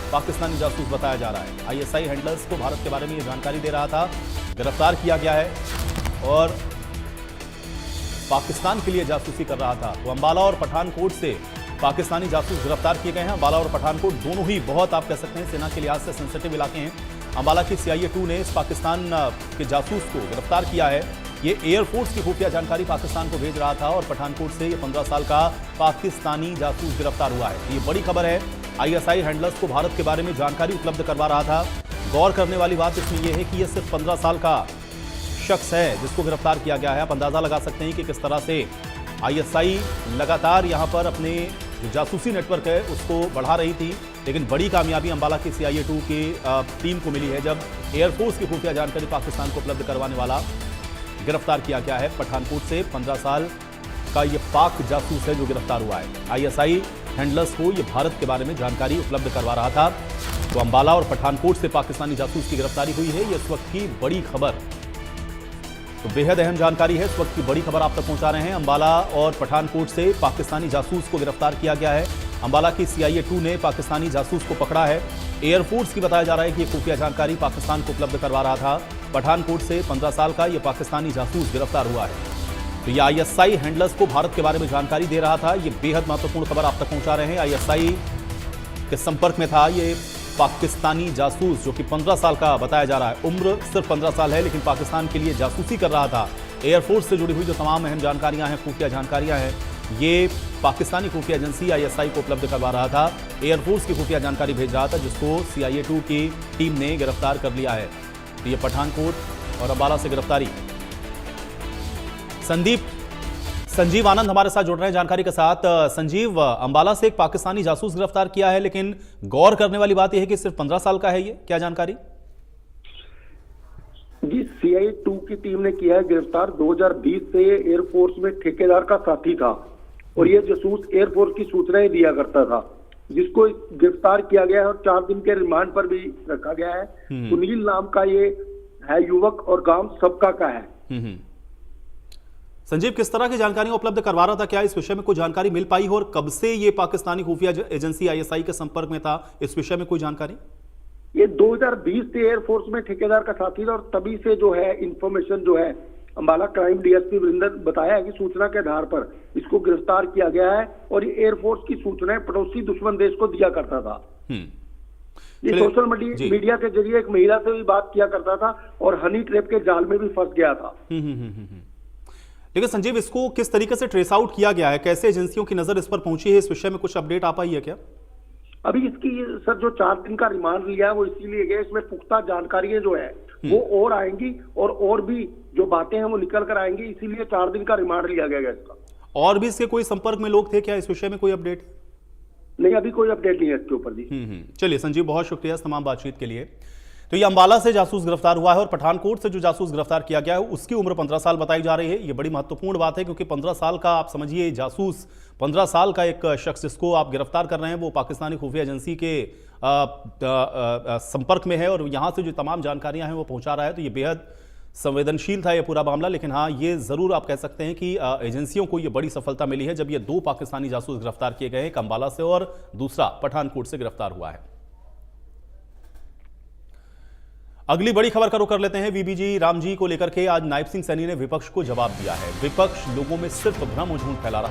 पाकिस्तानी जासूस बताया जा रहा है। आईएसआई हैंडलर्स को भारत के बारे में ये जानकारी दे रहा था, गिरफ्तार किया गया है और पाकिस्तान के लिए जासूसी कर रहा था। तो अंबाला और पठानकोट से पाकिस्तानी जासूस गिरफ्तार किए गए हैं। अंबाला और पठानकोट दोनों ही बहुत, आप कह सकते हैं, सेना के लिहाज से सेंसिटिव इलाके हैं। अंबाला की CIA 2 ने इस पाकिस्तान के जासूस को गिरफ्तार किया है। ये एयरफोर्स की खुफिया जानकारी पाकिस्तान को भेज रहा था और पठानकोट से ये 15 साल का पाकिस्तानी जासूस गिरफ्तार हुआ है। ये बड़ी खबर है। आईएसआई हैंडलर्स को भारत के बारे में जानकारी उपलब्ध करवा रहा था। गौर करने वाली बात इसमें यह है कि यह सिर्फ 15 साल का शख्स है जिसको गिरफ्तार किया गया है। आप अंदाजा लगा सकते हैं कि किस तरह से आईएसआई लगातार यहां पर अपने जो जासूसी नेटवर्क है उसको बढ़ा रही थी, लेकिन बड़ी कामयाबी अंबाला की CIA 2 की टीम को मिली है जब एयरफोर्स की खुफिया जानकारी पाकिस्तान को उपलब्ध करवाने वाला गिरफ्तार किया गया है। पठानकोट से 15 साल का ये पाक जासूस है जो गिरफ्तार हुआ है। आईएसआई हैंडलर्स को ये भारत के बारे में जानकारी उपलब्ध करवा रहा था। तो अंबाला और पठानकोट से पाकिस्तानी जासूस की गिरफ्तारी हुई है। ये इस वक्त की बड़ी खबर, तो बेहद अहम जानकारी है। इस वक्त की बड़ी खबर आप तक पहुंचा रहे हैं। अंबाला और पठानकोट से पाकिस्तानी जासूस को गिरफ्तार किया गया है। अंबाला की CIA 2 ने पाकिस्तानी जासूस को पकड़ा है। एयरफोर्स की बताया जा रहा है कि यह खुफिया जानकारी पाकिस्तान को उपलब्ध करवा रहा था। पठानकोट से 15 साल का यह पाकिस्तानी जासूस गिरफ्तार हुआ है। तो यह आईएसआई हैंडलर्स को भारत के बारे में जानकारी दे रहा था। यह बेहद महत्वपूर्ण खबर आप तक पहुंचा रहे हैं। आईएसआई के संपर्क में था ये पाकिस्तानी जासूस जो कि 15 साल का बताया जा रहा है। उम्र सिर्फ 15 साल है, लेकिन पाकिस्तान के लिए जासूसी कर रहा था। एयरफोर्स से जुड़ी हुई जो तमाम अहम जानकारियां हैं, खुफिया जानकारियां हैं, ये पाकिस्तानी खुफिया एजेंसी आईएसआई को उपलब्ध करवा रहा था। एयरफोर्स की खुफिया जानकारी भेज रहा था जिसको CIA 2 की टीम ने गिरफ्तार कर लिया है। तो ये पठानकोट और अंबाला से गिरफ्तारी। संजीव आनंद हमारे साथ जुड़ रहे हैं जानकारी के साथ। संजीव, अंबाला से एक पाकिस्तानी जासूस गिरफ्तार किया है, लेकिन गौर करने वाली बात यह है कि सिर्फ 15 साल का है। ये क्या जानकारी? जी, CIA 2 की टीम ने किया है गिरफ्तार। 2020 से ये एयरफोर्स में ठेकेदार का साथी था और ये जासूस एयरफोर्स की सूचनाएं दिया करता था, जिसको गिरफ्तार किया गया है और 4 दिन के रिमांड पर भी रखा गया है। सुनील नाम का ये है युवक और गांव सबका का है। संजीव, किस तरह की जानकारी उपलब्ध करवा रहा था? क्या इस विषय में कोई जानकारी मिल पाई हो और कब से ये पाकिस्तानी खुफिया एजेंसी आईएसआई के संपर्क में था? इस विषय में कोई जानकारी? ये 2020 से एयरफोर्स में ठेकेदार का साथी था और तभी से जो है इंफॉर्मेशन जो है अंबाला क्राइम DSP वरिंदर बताया है कि सूचना के आधार पर इसको गिरफ्तार किया गया है और ये एयरफोर्स की सूचनाएं पड़ोसी दुश्मन देश को दिया करता था। ये सोशल मीडिया के जरिए एक महिला से भी बात किया करता था और हनी ट्रैप के जाल में भी फंस गया था। लेकिन संजीव, इसको किस तरीके से ट्रेस आउट किया गया है? कैसे एजेंसियों की नजर इस पर पहुंची है? इस विषय में कुछ अपडेट आ पाई है क्या? अभी इसकी सर जो 4 दिन का रिमांड लिया है वो इसीलिए गया, इसमें पुख्ता जानकारियां जो है वो और आएंगी और भी जो बातें हैं वो निकल कर आएंगी, इसीलिए 4 दिन का रिमांड लिया गया इसका। और भी इसके कोई संपर्क में लोग थे क्या? इस विषय में कोई अपडेट? नहीं, अभी कोई अपडेट नहीं है इसके ऊपर भी। चलिए संजीव, बहुत शुक्रिया इस तमाम बातचीत के लिए। तो ये अंबाला से जासूस गिरफ्तार हुआ है और पठानकोट से जो जासूस गिरफ्तार किया गया है उसकी उम्र 15 साल बताई जा रही है। ये बड़ी महत्वपूर्ण बात है क्योंकि 15 साल का, आप समझिए, जासूस 15 साल का एक शख्स जिसको आप गिरफ्तार कर रहे हैं वो पाकिस्तानी खुफिया एजेंसी के संपर्क में है और यहाँ से जो तमाम जानकारियां हैं वो पहुंचा रहा है। तो ये बेहद संवेदनशील था ये पूरा मामला, लेकिन हाँ, ये जरूर आप कह सकते हैं कि एजेंसियों को ये बड़ी सफलता मिली है जब ये 2 पाकिस्तानी जासूस गिरफ्तार किए गए हैं। एक अंबाला से और दूसरा पठानकोट से गिरफ्तार हुआ है। अगली बड़ी खबर का रुख कर लेते हैं। VBG राम जी को लेकर के आज नायब सिंह सैनी ने विपक्ष को जवाब दिया है। विपक्ष लोगों में सिर्फ भ्रम और झूठ फैला रहा है।